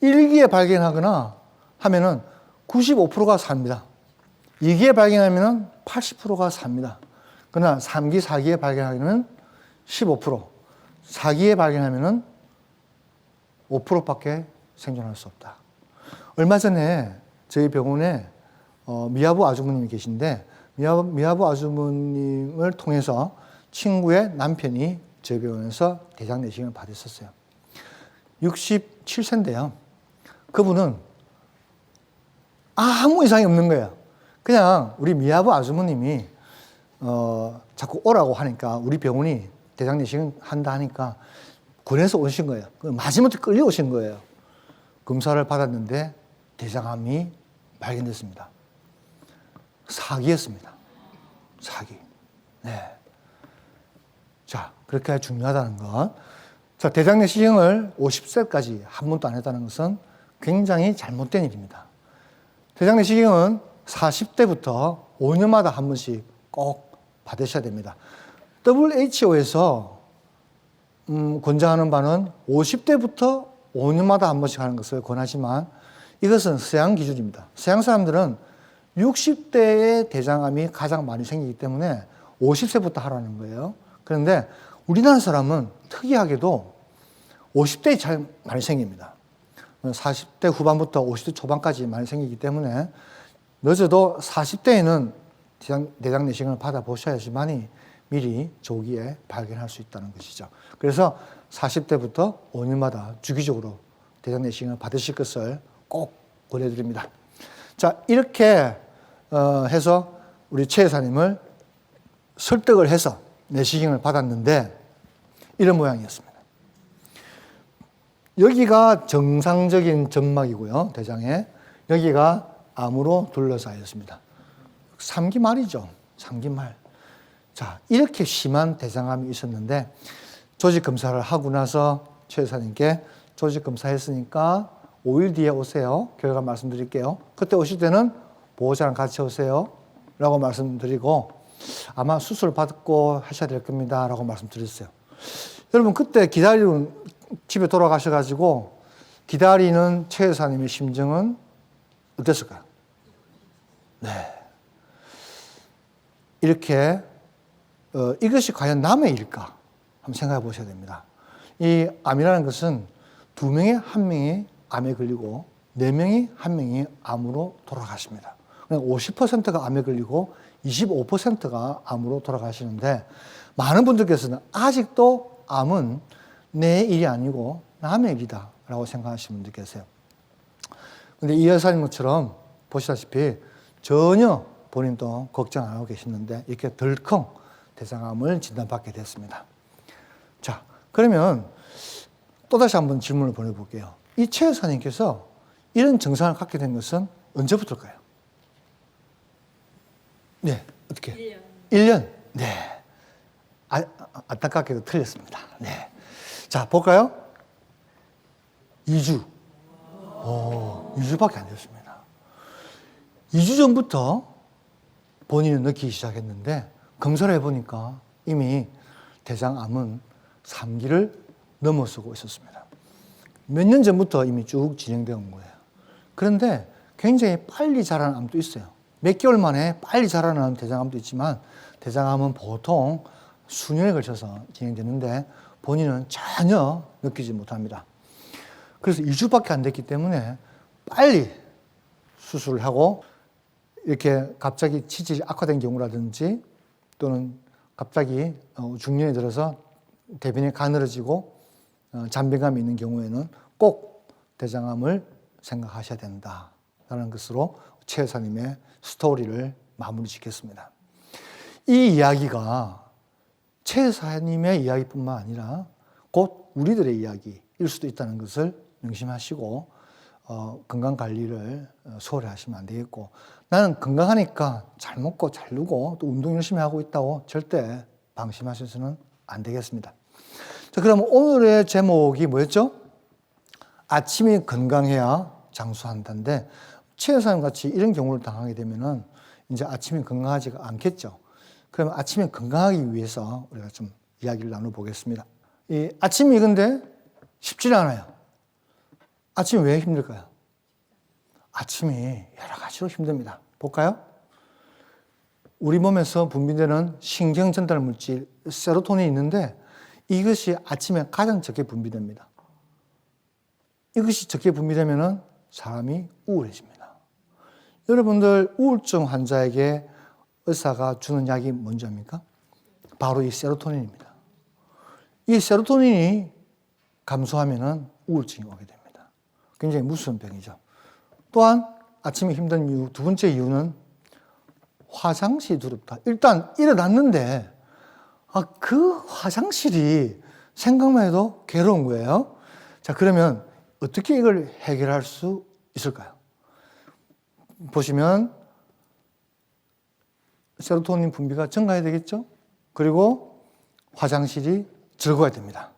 1기에 발견하거나 하면은 95%가 삽니다. 2기에 발견하면은 80%가 삽니다. 그러나 3기, 4기에 발견하면은 15%, 4기에 발견하면은 5%밖에 생존할 수 없다. 얼마 전에 저희 병원에 미아부 아주머님이 계신데 미아부 아주머님을 통해서 친구의 남편이 저희 병원에서 대장 내시경을 받았었어요. 67세인데요. 그분은 아무 이상이 없는 거예요. 그냥 우리 미아부 아주머님이 자꾸 오라고 하니까 우리 병원이 대장 내시경 한다 하니까 군에서 오신 거예요. 마지못해 끌려오신 거예요. 검사를 받았는데 대장암이 발견됐습니다. 4기였습니다. 4기. 네. 자, 그렇게 중요하다는 것. 자, 대장 내시경을 50세까지 한 번도 안 했다는 것은 굉장히 잘못된 일입니다. 대장 내시경은 40대부터 5년마다 한 번씩 꼭 받으셔야 됩니다. WHO에서 권장하는 바는 50대부터 5년마다 한 번씩 하는 것을 권하지만 이것은 서양 기준입니다. 서양 사람들은 60대에 대장암이 가장 많이 생기기 때문에 50세부터 하라는 거예요. 그런데 우리나라 사람은 특이하게도 50대에 잘 많이 생깁니다. 40대 후반부터 50대 초반까지 많이 생기기 때문에 늦어도 40대에는 대장 내시경을 받아보셔야지만이 미리 조기에 발견할 수 있다는 것이죠. 그래서 40대부터 5년마다 주기적으로 대장 내시경을 받으실 것을 꼭 권해드립니다. 자, 이렇게 해서 우리 최 여사님을 설득을 해서 내시경을 받았는데 이런 모양이었습니다. 여기가 정상적인 점막이고요, 대장에. 여기가 암으로 둘러싸여 있습니다. 3기 말이죠. 3기 말. 자, 이렇게 심한 대장암이 있었는데 조직 검사를 하고 나서 최 여사님께 조직 검사했으니까 5일 뒤에 오세요. 결과 말씀드릴게요. 그때 오실 때는 보호자랑 같이 오세요. 라고 말씀드리고 아마 수술 받고 하셔야 될 겁니다. 라고 말씀드렸어요. 여러분, 그때 기다리는 집에 돌아가셔가지고 기다리는 최 여사님의 심정은 어땠을까요? 네. 이렇게 이것이 과연 남의 일일까? 한번 생각해 보셔야 됩니다. 이 암이라는 것은 2명에 1명이 암에 걸리고 4명이 1명이 암으로 돌아가십니다. 50%가 암에 걸리고 25%가 암으로 돌아가시는데 많은 분들께서는 아직도 암은 내 일이 아니고 남의 일이다 라고 생각하시는 분들 계세요. 근데 이 여사님처럼 보시다시피 전혀 본인도 걱정 안 하고 계시는데 이렇게 덜컹 대장암을 진단받게 됐습니다. 자, 그러면 또다시 한번 질문을 보내볼게요. 이 최 여사님께서 이런 증상을 갖게 된 것은 언제부터일까요? 네, 어떻게? 1년. 네. 안타깝게도 틀렸습니다. 네. 자, 볼까요? 2주. 2주밖에 안 됐습니다. 2주 전부터 본인은 느끼기 시작했는데 검사를 해보니까 이미 대장암은 3기를 넘어서고 있었습니다. 몇 년 전부터 이미 쭉 진행되어 온 거예요. 그런데 굉장히 빨리 자라는 암도 있어요. 몇 개월 만에 빨리 자라는 대장암도 있지만 대장암은 보통 수년에 걸쳐서 진행되는데 본인은 전혀 느끼지 못합니다. 그래서 2주밖에 안 됐기 때문에 빨리 수술을 하고 이렇게 갑자기 치질이 악화된 경우라든지 또는 갑자기 중년에 들어서 대변이 가늘어지고 잔변감이 있는 경우에는 꼭 대장암을 생각하셔야 된다 라는 것으로 최 여사님의 스토리를 마무리 짓겠습니다. 이 이야기가 최 여사님의 이야기뿐만 아니라 곧 우리들의 이야기일 수도 있다는 것을 명심하시고 건강관리를 소홀히 하시면 안 되겠고, 나는 건강하니까 잘 먹고 잘 누고 또 운동 열심히 하고 있다고 절대 방심하셔서는 안 되겠습니다. 자, 그럼 오늘의 제목이 뭐였죠? 아침이 건강해야 장수한다인데, 최 여사님 같이 이런 경우를 당하게 되면은 이제 아침이 건강하지가 않겠죠. 그러면 아침에 건강하기 위해서 우리가 좀 이야기를 나눠보겠습니다. 이 아침이 근데 쉽지 않아요. 아침이 왜 힘들까요? 아침이 여러 가지로 힘듭니다. 볼까요? 우리 몸에서 분비되는 신경 전달 물질 세로토닌이 있는데, 이것이 아침에 가장 적게 분비됩니다. 이것이 적게 분비되면 사람이 우울해집니다. 여러분들 우울증 환자에게 의사가 주는 약이 뭔지 압니까? 바로 이 세로토닌입니다. 이 세로토닌이 감소하면 우울증이 오게 됩니다. 굉장히 무서운 병이죠. 또한 아침에 힘든 이유, 두 번째 이유는 화장실이 두렵다. 일단 일어났는데 그 화장실이 생각만 해도 괴로운 거예요. 자, 그러면 어떻게 이걸 해결할 수 있을까요? 보시면 세로토닌 분비가 증가해야 되겠죠? 그리고 화장실이 즐거워야 됩니다.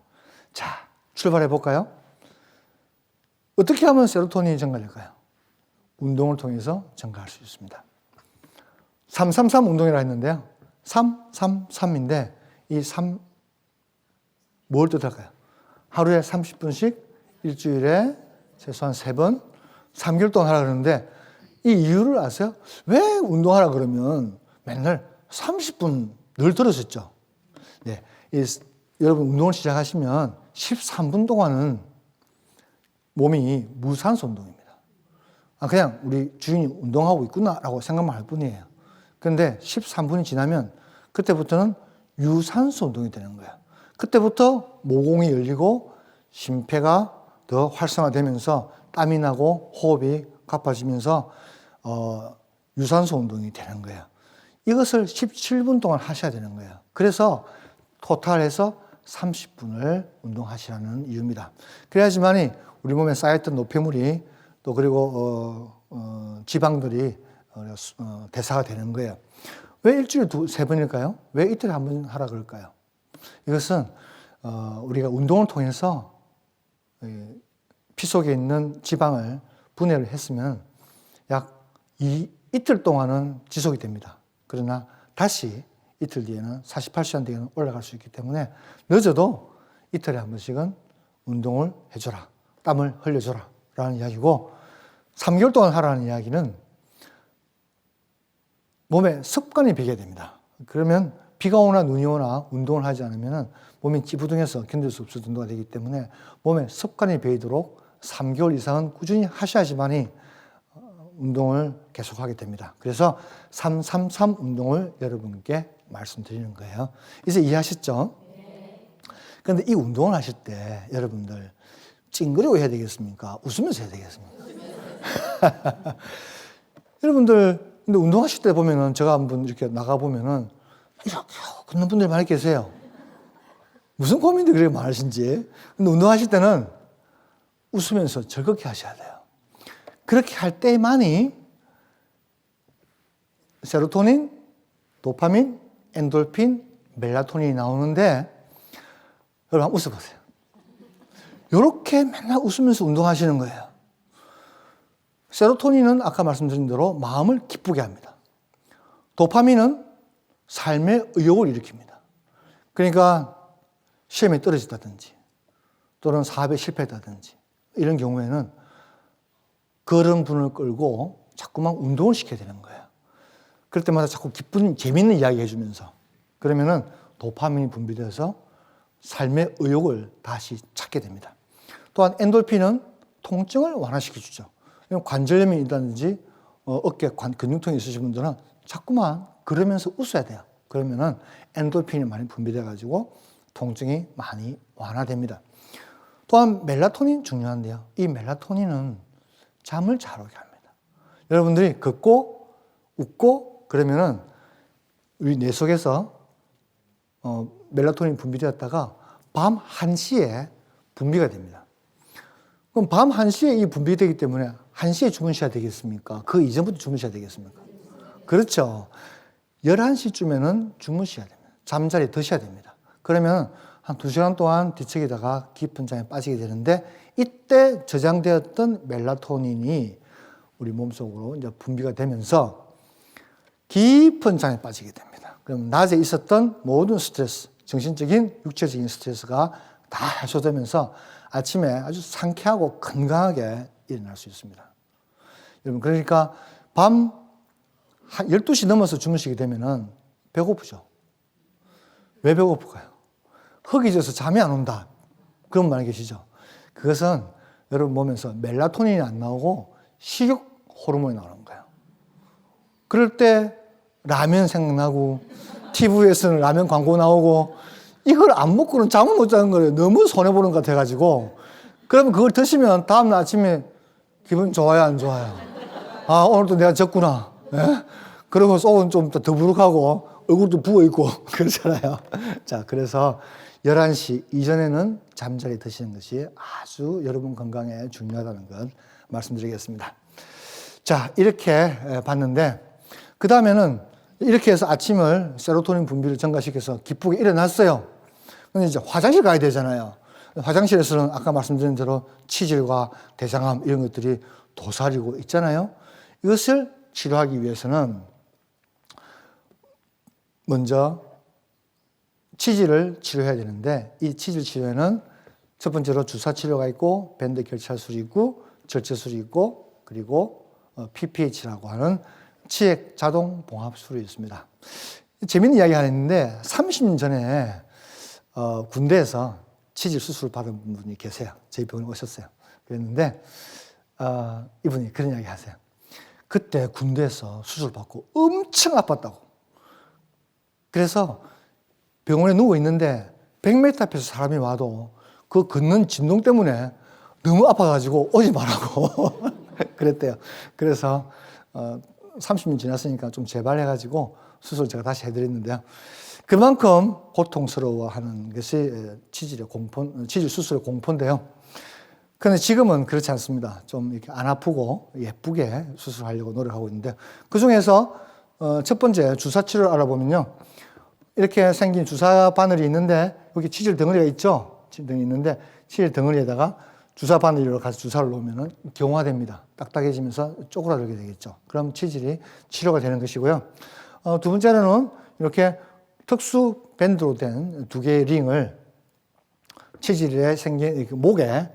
자, 출발해 볼까요? 어떻게 하면 세로토닌이 증가될까요? 운동을 통해서 증가할 수 있습니다. 333 운동이라 했는데요. 333인데 이 3, 뭘 뜻할까요? 하루에 30분씩 일주일에 최소한 3번, 3개월 동안 하라 그러는데, 이 이유를 아세요? 왜 운동하라 그러면 맨날 30분 늘 들으셨죠? 네. 여러분 운동을 시작하시면 13분 동안은 몸이 무산소 운동입니다. 그냥 우리 주인이 운동하고 있구나라고 생각만 할 뿐이에요. 그런데 13분이 지나면 그때부터는 유산소 운동이 되는 거예요. 그때부터 모공이 열리고 심폐가 더 활성화되면서 땀이 나고 호흡이 가빠지면서 유산소 운동이 되는 거예요. 이것을 17분 동안 하셔야 되는 거예요. 그래서 토탈해서 30분을 운동하시라는 이유입니다. 그래야지만이 우리 몸에 쌓였던 노폐물이 또 그리고 지방들이 대사가 되는 거예요. 왜 일주일에 3번일까요? 왜 이틀에 한 번 하라 그럴까요? 이것은 우리가 운동을 통해서 피 속에 있는 지방을 분해를 했으면 약 이틀 동안은 지속이 됩니다. 그러나 다시 이틀 뒤에는 48시간 뒤에는 올라갈 수 있기 때문에 늦어도 이틀에 한 번씩은 운동을 해줘라. 땀을 흘려줘라. 라는 이야기고, 3개월 동안 하라는 이야기는 몸에 습관이 배게 됩니다. 그러면 비가 오나 눈이 오나 운동을 하지 않으면 몸이 찌부둥해서 견딜 수 없을 정도가 되기 때문에 몸에 습관이 배이도록 3개월 이상은 꾸준히 하셔야지만이 운동을 계속하게 됩니다. 그래서 333 운동을 여러분께 말씀드리는 거예요. 이제 이해하셨죠? 그런데 이 운동을 하실 때 여러분들 찡그리고 해야 되겠습니까? 웃으면서 해야 되겠습니까? 여러분들 근데 운동하실 때 보면은 제가 한번 이렇게 나가 보면은 이렇게 걷는 분들 많이 계세요. 무슨 고민들이 그렇게 많으신지. 근데 운동하실 때는 웃으면서 즐겁게 하셔야 돼요. 그렇게 할 때만이 세로토닌, 도파민, 엔돌핀, 멜라토닌이 나오는데, 여러분 한번 웃어보세요. 이렇게 맨날 웃으면서 운동하시는 거예요. 세로토닌은 아까 말씀드린 대로 마음을 기쁘게 합니다. 도파민은 삶의 의욕을 일으킵니다. 그러니까 시험에 떨어졌다든지 또는 사업에 실패했다든지 이런 경우에는 그런 분을 끌고 자꾸만 운동을 시켜야 되는 거예요. 그럴 때마다 자꾸 기쁜, 재밌는 이야기 해주면서, 그러면은 도파민이 분비돼서 삶의 의욕을 다시 찾게 됩니다. 또한 엔돌핀은 통증을 완화시켜주죠. 관절염이 있다든지 어깨 근육통이 있으신 분들은 자꾸만 그러면서 웃어야 돼요. 그러면은 엔돌핀이 많이 분비돼가지고 통증이 많이 완화됩니다. 또한 멜라토닌 중요한데요. 이 멜라토닌은 잠을 잘 오게 합니다. 여러분들이 걷고 웃고 그러면은 우리 뇌 속에서 멜라토닌 분비되었다가 밤 1시에 분비가 됩니다. 그럼 밤 1시에 이 분비되기 때문에 1시에 주무셔야 되겠습니까? 그 이전부터 주무셔야 되겠습니까? 그렇죠. 11시쯤에는 주무셔야 됩니다. 잠자리에 드셔야 됩니다. 그러면 한 2시간 동안 뒤척이다가 깊은 잠에 빠지게 되는데 이때 저장되었던 멜라토닌이 우리 몸속으로 이제 분비가 되면서 깊은 잠에 빠지게 됩니다. 그럼 낮에 있었던 모든 스트레스, 정신적인, 육체적인 스트레스가 다 해소되면서 아침에 아주 상쾌하고 건강하게 일어날 수 있습니다. 여러분, 그러니까 밤 12시 넘어서 주무시게 되면은 배고프죠? 왜 배고플까요? 허기져서 잠이 안 온다. 그런 말 계시죠? 그것은 여러분 몸에서 멜라토닌이 안 나오고 식욕 호르몬이 나오는 거예요. 그럴 때 라면 생각나고 TV에서는 라면 광고 나오고 이걸 안 먹고는 잠을 못 자는 거예요. 너무 손해보는 것 같아가지고. 그러면 그걸 드시면 다음날 아침에 기분 좋아요, 안 좋아요? 아, 오늘도 내가 졌구나. 예? 그러고 속은 좀 더부룩하고 얼굴도 부어있고 그렇잖아요. 자, 그래서 11시 이전에는 잠자리 드시는 것이 아주 여러분 건강에 중요하다는 것 말씀드리겠습니다. 자, 이렇게 봤는데 그 다음에는 이렇게 해서 아침을 세로토닌 분비를 증가시켜서 기쁘게 일어났어요. 근데 이제 화장실 가야 되잖아요. 화장실에서는 아까 말씀드린 대로 치질과 대장암 이런 것들이 도사리고 있잖아요. 이것을 치료하기 위해서는 먼저 치질을 치료해야 되는데 이 치질 치료에는 첫 번째로 주사 치료가 있고 밴드 결찰술이 있고 절제술이 있고 그리고 PPH라고 하는 치액 자동 봉합술이 있습니다. 재밌는 이야기 하나 있는데 30년 전에 군대에서 치질 수술 받은 분이 계세요. 저희 병원에 오셨어요. 그랬는데 이분이 그런 이야기 하세요. 그때 군대에서 수술 받고 엄청 아팠다고. 그래서 병원에 누워 있는데 100m 앞에서 사람이 와도 그 걷는 진동 때문에 너무 아파가지고 오지 말라고 그랬대요. 그래서 30년 지났으니까 좀 재발해가지고 수술 제가 다시 해드렸는데요. 그만큼 고통스러워하는 것이 치질 수술의 공포인데요. 그런데 지금은 그렇지 않습니다. 좀 이렇게 안 아프고 예쁘게 수술하려고 노력하고 있는데 그 중에서 첫 번째 주사 치료를 알아보면요. 이렇게 생긴 주사 바늘이 있는데 여기 치질 덩어리가 있죠. 치질 덩어리 있는데 치질 덩어리에다가 주사 바늘로 가서 주사를 놓으면 경화됩니다. 딱딱해지면서 쪼그라들게 되겠죠. 그럼 치질이 치료가 되는 것이고요. 두 번째로는 이렇게 특수 밴드로 된 2개의 링을 치질에 생긴 이렇게 목에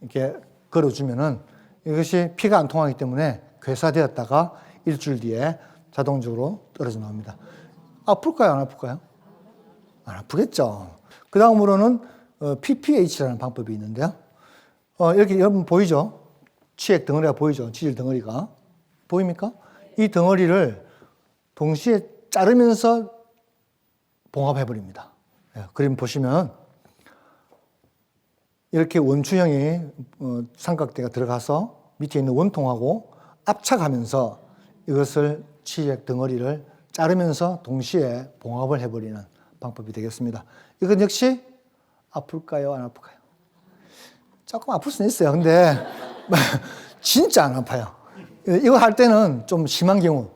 이렇게 걸어주면은 이것이 피가 안 통하기 때문에 괴사되었다가 일주일 뒤에 자동적으로 떨어져 나옵니다. 아플까요? 안 아플까요? 안 아프겠죠. 그 다음으로는 PPH라는 방법이 있는데요. 이렇게 여러분 보이죠? 치액 덩어리가 보이죠? 치질 덩어리가. 보입니까? 이 덩어리를 동시에 자르면서 봉합해버립니다. 그림 보시면 이렇게 원추형의 삼각대가 들어가서 밑에 있는 원통하고 압착하면서 이것을 치액 덩어리를 자르면서 동시에 봉합을 해버리는 방법이 되겠습니다. 이건 역시 아플까요? 안 아플까요? 조금 아플 수는 있어요. 근데 진짜 안 아파요. 이거 할 때는 좀 심한 경우,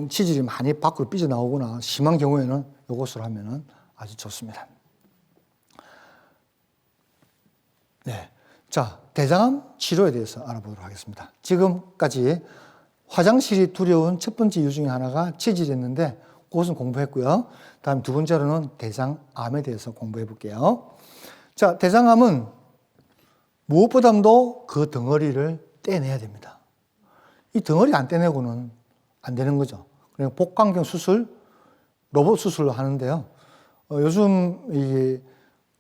치질이 많이 밖으로 삐져나오거나 심한 경우에는 이것을 하면 아주 좋습니다. 네. 자, 대장암 치료에 대해서 알아보도록 하겠습니다. 지금까지 화장실이 두려운 첫 번째 이유 중에 하나가 치질이었는데 그것은 공부했고요. 다음 두 번째로는 대장암에 대해서 공부해 볼게요. 자, 대장암은 무엇보다도 그 덩어리를 떼내야 됩니다. 이 덩어리 안 떼내고는 안 되는 거죠. 그러니까 복강경 수술, 로봇 수술을 하는데요. 요즘 이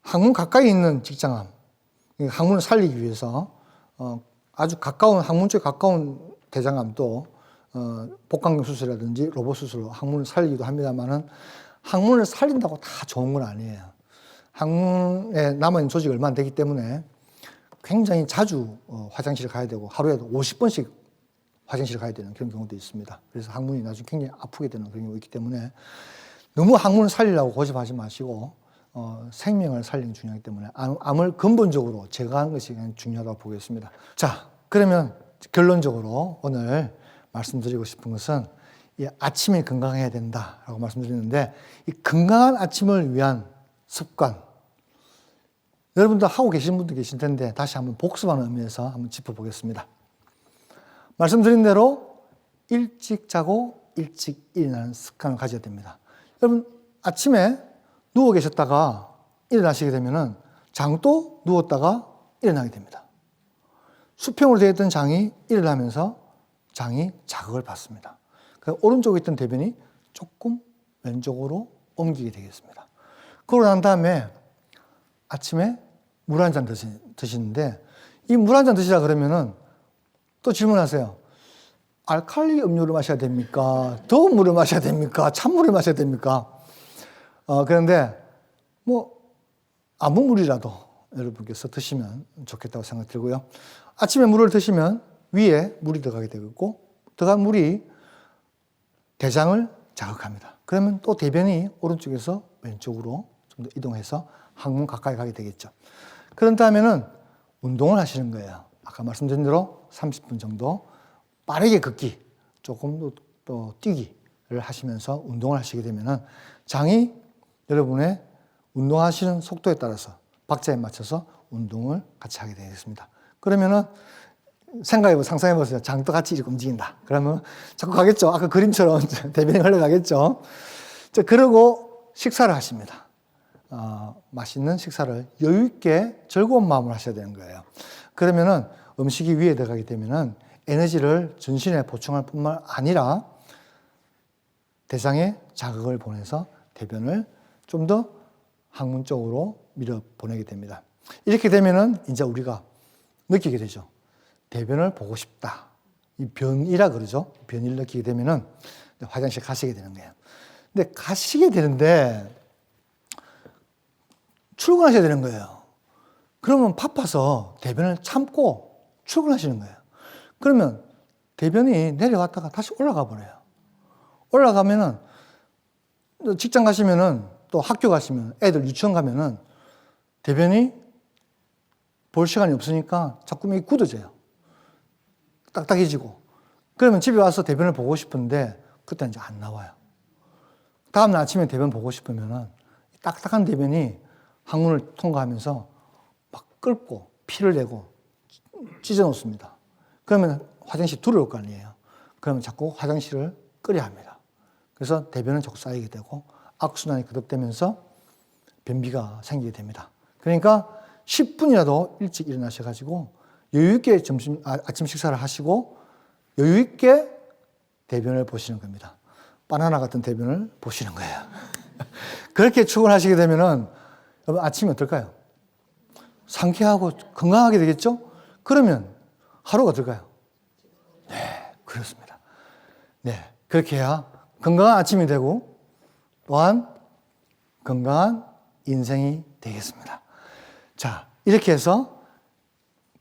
항문 가까이 있는 직장암, 항문을 살리기 위해서 아주 가까운 항문 쪽에 가까운 대장암도 복강경 수술이라든지 로봇 수술로 항문을 살리기도 합니다만은 항문을 살린다고 다 좋은 건 아니에요. 항문에 남아있는 조직이 얼마 안 되기 때문에 굉장히 자주 화장실에 가야 되고 하루에도 50번씩 화장실을 가야 되는 그런 경우도 있습니다. 그래서 항문이 나중에 굉장히 아프게 되는 그런 경우가 있기 때문에 너무 항문을 살리려고 고집하지 마시고 생명을 살리는 게 중요하기 때문에 암을 근본적으로 제거하는 것이 그냥 중요하다고 보겠습니다. 자, 그러면 결론적으로 오늘 말씀드리고 싶은 것은 이 아침에 건강해야 된다라고 말씀드리는데 이 건강한 아침을 위한 습관 여러분들 하고 계신 분도 계실 텐데 다시 한번 복습하는 의미에서 한번 짚어보겠습니다. 말씀드린 대로 일찍 자고 일찍 일어나는 습관을 가져야 됩니다. 여러분 아침에 누워 계셨다가 일어나시게 되면은 장도 누웠다가 일어나게 됩니다. 수평으로 되어 있던 장이 일어나면서 장이 자극을 받습니다. 그래서 오른쪽에 있던 대변이 조금 왼쪽으로 옮기게 되겠습니다. 그러고 난 다음에 아침에 물 한 잔 드시는데 이 물 한 잔 드시라 그러면은 또 질문하세요. 알칼리 음료를 마셔야 됩니까? 더운 물을 마셔야 됩니까? 찬물을 마셔야 됩니까? 그런데 뭐 아무 물이라도 여러분께서 드시면 좋겠다고 생각 들고요. 아침에 물을 드시면 위에 물이 들어가게 되고 들어간 물이 대장을 자극합니다. 그러면 또 대변이 오른쪽에서 왼쪽으로 좀 더 이동해서 항문 가까이 가게 되겠죠. 그런 다음에는 운동을 하시는 거예요. 아까 말씀드린 대로 30분 정도 빠르게 걷기, 조금 또 뛰기를 하시면서 운동을 하시게 되면은 장이 여러분의 운동하시는 속도에 따라서 박자에 맞춰서 운동을 같이 하게 되겠습니다. 그러면은 상상해 보세요. 장도 같이 이렇게 움직인다. 그러면 자꾸 가겠죠. 아까 그림처럼 대변이 흘러가겠죠. 자, 그러고 식사를 하십니다. 맛있는 식사를 여유 있게 즐거운 마음으로 하셔야 되는 거예요. 그러면은 음식이 위에 들어가게 되면은 에너지를 전신에 보충할 뿐만 아니라 대장에 자극을 보내서 대변을 좀 더 항문 쪽으로 밀어 보내게 됩니다. 이렇게 되면은 이제 우리가 느끼게 되죠. 대변을 보고 싶다. 이 변이라 그러죠. 변이를 느끼게 되면은 화장실 가시게 되는 거예요. 근데 가시게 되는데 출근하셔야 되는 거예요. 그러면 바빠서 대변을 참고 출근하시는 거예요. 그러면 대변이 내려갔다가 다시 올라가 버려요. 올라가면은 직장 가시면은 또 학교 가시면 애들 유치원 가면은 대변이 볼 시간이 없으니까 자꾸 이게 굳어져요. 딱딱해지고. 그러면 집에 와서 대변을 보고 싶은데 그때 이제 안 나와요. 다음날 아침에 대변 보고 싶으면은 딱딱한 대변이 항문을 통과하면서 막 끓고 피를 내고 찢어 놓습니다. 그러면 화장실 들어올 거 아니에요. 그러면 자꾸 화장실을 끓여야 합니다. 그래서 대변은 자꾸 쌓이게 되고 악순환이 거듭되면서 변비가 생기게 됩니다. 그러니까 10분이라도 일찍 일어나셔가지고 여유 있게 아침 식사를 하시고 여유 있게 대변을 보시는 겁니다. 바나나 같은 대변을 보시는 거예요. 그렇게 출근하시게 되면은 여러분 아침이 어떨까요? 상쾌하고 건강하게 되겠죠? 그러면 하루가 어떨까요? 네, 그렇습니다. 네, 그렇게 해야 건강한 아침이 되고 또한 건강한 인생이 되겠습니다. 자, 이렇게 해서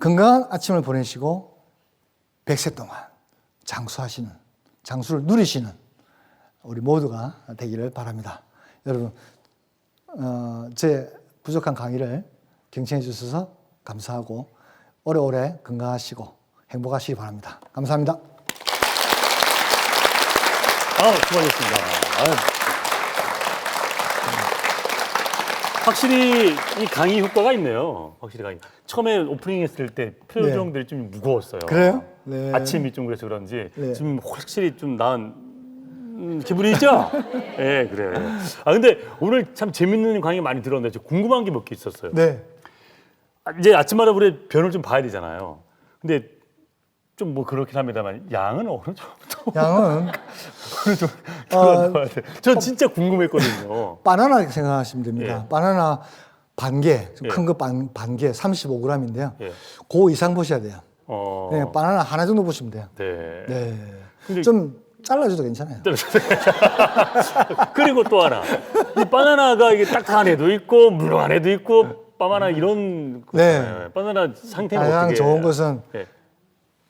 건강한 아침을 보내시고 100세 동안 장수를 누리시는 우리 모두가 되기를 바랍니다. 여러분, 제 부족한 강의를 경청해 주셔서 감사하고 오래오래 건강하시고 행복하시기 바랍니다. 감사합니다. 수고하셨습니다. 확실히 이 강의 효과가 있네요. 확실히 강의. 처음에 오프닝 했을 때 표정들이 좀 무거웠어요. 그래요? 네. 아침이 좀 그래서 그런지 네. 지금 확실히 좀 나은 기분이죠? 네, 그래요. 근데 오늘 참 재밌는 강의 많이 들었는데 저 궁금한 게 몇 개 있었어요. 네. 이제 아침마다 우리 변을 좀 봐야 되잖아요. 근데 좀 뭐 그렇긴 합니다만 양은 어느 정도? 양은 어느 정도 들어가야 돼. 전 진짜 궁금했거든요. 바나나 생각하시면 됩니다. 예. 바나나 반개, 예. 큰 거 반개 35g인데요. 예. 그 이상 보셔야 돼요. 어. 네, 바나나 하나 정도 보시면 돼요. 네. 네. 근데- 좀 잘라줘도 괜찮아요. 그리고 또 하나. 이 바나나가 이게 딱딱한 애도 있고 물렁한 애도 있고 바나나 이런 네. 거잖아요. 바나나 상태는 가장 어떻게 좋은 해요? 것은 네.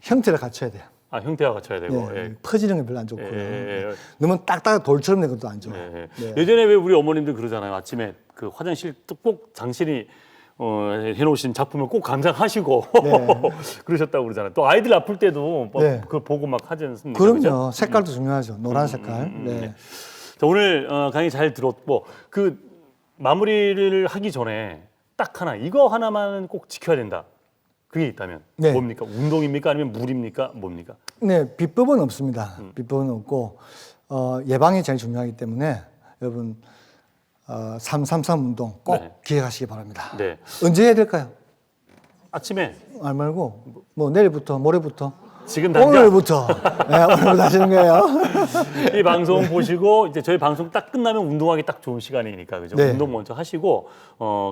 형태를 갖춰야 돼요. 아, 형태가 갖춰야 되고. 예, 예. 퍼지는 게 별로 안 좋고요. 예. 너무 딱딱 돌처럼 된 것도 안 좋아요. 예. 네. 예전에 왜 우리 어머님들 그러잖아요. 아침에 그 화장실 꼭 당신이 해놓으신 작품을 꼭 감상하시고 네. 그러셨다고 그러잖아요. 또 아이들 아플 때도 뭐 네. 그걸 보고 막 하지 않습니까? 그럼요. 그죠? 색깔도 중요하죠. 노란 색깔. 네. 자, 오늘 강의 잘 들었고 그 마무리를 하기 전에 딱 하나 이거 하나만 꼭 지켜야 된다. 그게 있다면 네. 뭡니까? 운동입니까? 아니면 물입니까? 뭡니까? 네, 비법은 없습니다. 비법은 없고 예방이 제일 중요하기 때문에 여러분 333 운동 꼭 네. 기억하시기 바랍니다. 네. 언제 해야 될까요? 아침에 알 말고 뭐 내일부터 모레부터 지금 당장 오늘부터 네, 오늘부터 하시는 거예요. 이 방송 보시고 이제 저희 방송 딱 끝나면 운동하기 딱 좋은 시간이니까 그죠? 네. 운동 먼저 하시고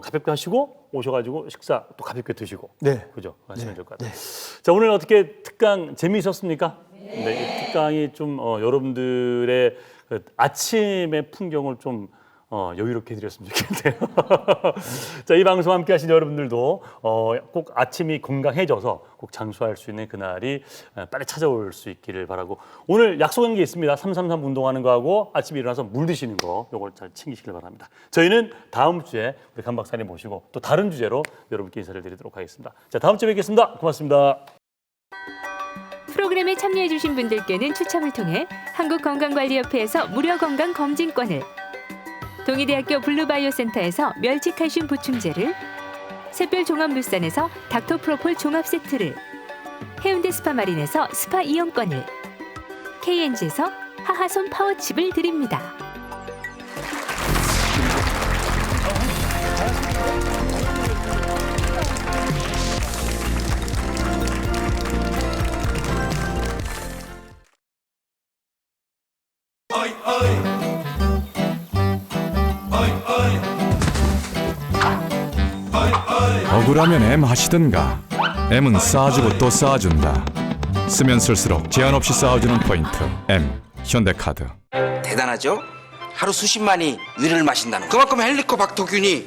가볍게 하시고 오셔가지고 식사 또 가볍게 드시고 네. 그죠? 하시면 좋을 것 네. 같아요. 자 오늘 어떻게 특강 재미있었습니까? 네. 이 특강이 좀 여러분들의 그 아침의 풍경을 좀 여유롭게 해드렸으면 좋겠네요. 자, 이 방송 함께 하신 여러분들도 꼭 아침이 건강해져서 꼭 장수할 수 있는 그날이 빨리 찾아올 수 있기를 바라고 오늘 약속한 게 있습니다. 333 운동하는 거하고 아침에 일어나서 물 드시는 거 요걸 잘 챙기시길 바랍니다. 저희는 다음 주에 우리 강 박사님 모시고 또 다른 주제로 여러분께 인사를 드리도록 하겠습니다. 자, 다음 주에 뵙겠습니다. 고맙습니다. 프로그램에 참여해주신 분들께는 추첨을 통해 한국건강관리협회에서 무료 건강검진권을, 동의대학교 블루바이오센터에서 멸치칼슘 보충제를, 샛별종합물산에서 닥터프로폴 종합세트를, 해운대 스파마린에서 스파 이용권을, KNG에서 하하손 파워칩을 드립니다. 억울하면 M 하시든가. M은 쌓아주고 또 쌓아준다. 쓰면 쓸수록 제한 없이 쌓아주는 포인트. M 현대카드. 대단하죠? 하루 수십만이 위를 마신다는 거. 그만큼 헬리코박터균이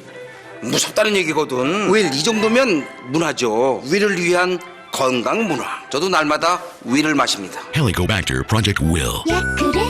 무섭다는 얘기거든. 왜 이 정도면 문화죠. 위를 위한 건강 문화. 저도 날마다 위를 마십니다. Helicobacter Project Will. 야 그래